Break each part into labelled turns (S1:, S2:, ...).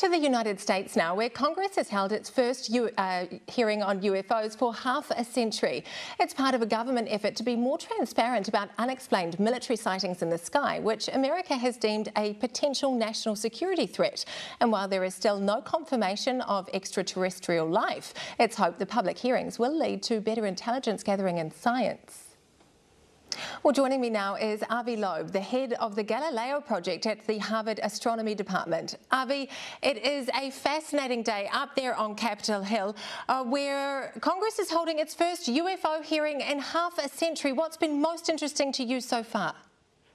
S1: to the United States now, where Congress has held its first hearing on UFOs for half a century. It's part of a government effort to be more transparent about unexplained military sightings in the sky, which America has deemed a potential national security threat. And while there is still no confirmation of extraterrestrial life, it's hoped the public hearings will lead to better intelligence gathering in science. Well, joining me now is Avi Loeb, the head of the Galileo project at the Harvard Astronomy Department. Avi, it is a fascinating day up there on Capitol Hill, where Congress is holding its first UFO hearing in half a century. What's been most interesting to you so far?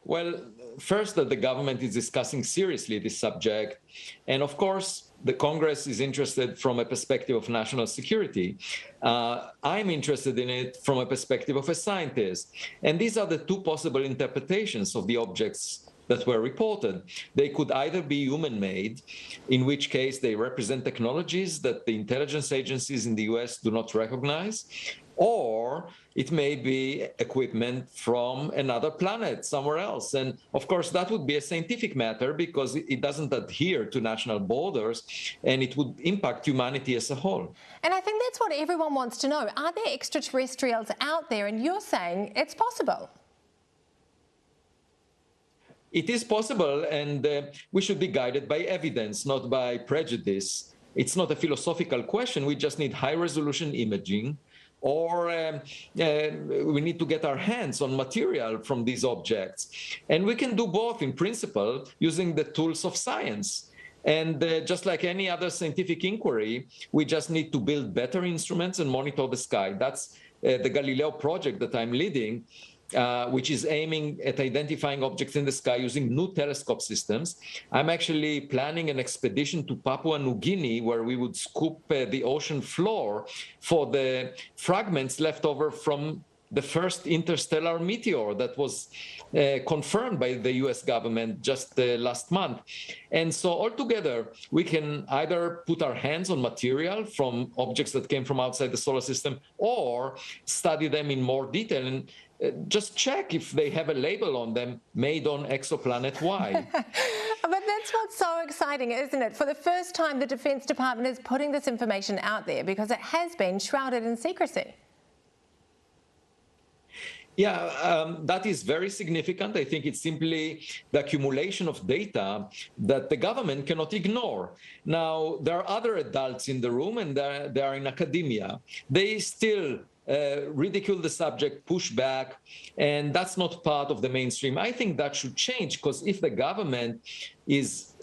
S1: Well,
S2: first, that the government is discussing seriously this subject. And of course, the Congress is interested from a perspective of national security. I'm interested in it from a perspective of a scientist. And these are the two possible interpretations of the objects that were reported. They could either be human-made, in which case they represent technologies that the intelligence agencies in the US do not recognize, or it may be equipment from another planet, somewhere else. And of course, that would be a scientific matter because it doesn't adhere to national borders and it would impact humanity as a whole.
S1: And I think that's what everyone wants to know. Are there extraterrestrials out there? And you're saying it's possible.
S2: It is possible, and we should be guided by evidence, not by prejudice. It's not a philosophical question. We just need high-resolution imaging, or we need to get our hands on material from these objects. And we can do both, in principle, using the tools of science. And just like any other scientific inquiry, we just need to build better instruments and monitor the sky. That's the Galileo project that I'm leading, which is aiming at identifying objects in the sky using new telescope systems. I'm actually planning an expedition to Papua New Guinea, where we would scoop the ocean floor for the fragments left over from the first interstellar meteor that was confirmed by the US government just last month. And so altogether, we can either put our hands on material from objects that came from outside the solar system or study them in more detail and just check if they have a label on them, made on exoplanet Y.
S1: But that's what's so exciting, isn't it? For the first time, the Defense Department is putting this information out there because it has been shrouded in secrecy.
S2: Yeah, that is very significant. I think it's simply the accumulation of data that the government cannot ignore. Now, there are other adults in the room, and they are in academia. They still ridicule the subject, push back, and that's not part of the mainstream. I think that should change, because if the government is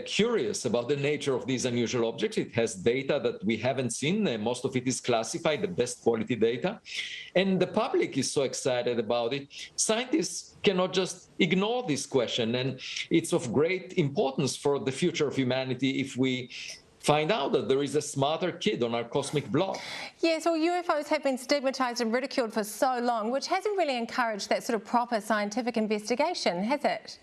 S2: curious about the nature of these unusual objects, it has data that we haven't seen. Most of it is classified, the best quality data. And the public is so excited about it. Scientists cannot just ignore this question. And it's of great importance for the future of humanity if we find out that there is a smarter kid on our cosmic block.
S1: Yes, well, UFOs have been stigmatized and ridiculed for so long, which hasn't really encouraged that sort of proper scientific investigation, has it?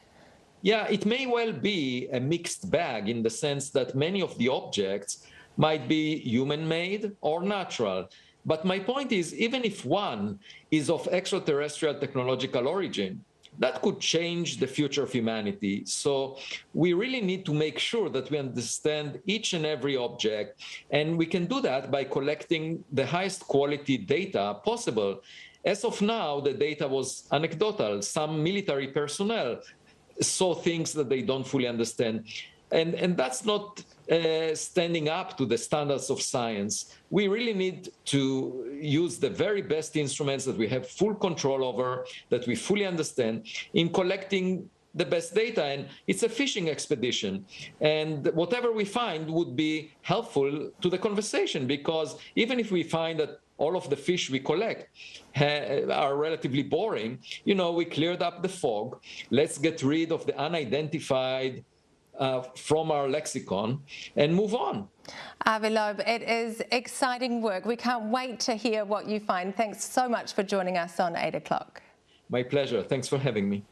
S2: Yeah, it may well be a mixed bag in the sense that many of the objects might be human-made or natural. But my point is, even if one is of extraterrestrial technological origin, that could change the future of humanity. So we really need to make sure that we understand each and every object, and we can do that by collecting the highest quality data possible. As of now, the data was anecdotal. Some military personnel saw things that they don't fully understand. And that's not standing up to the standards of science. We really need to use the very best instruments that we have full control over, that we fully understand, in collecting the best data. And it's a fishing expedition. And whatever we find would be helpful to the conversation, because even if we find that all of the fish we collect are relatively boring, you know, we cleared up the fog. Let's get rid of the unidentified from our lexicon and move on.
S1: Avi Loeb, it is exciting work. We can't wait to hear what you find. Thanks so much for joining us on 8 o'clock.
S2: My pleasure. Thanks for having me.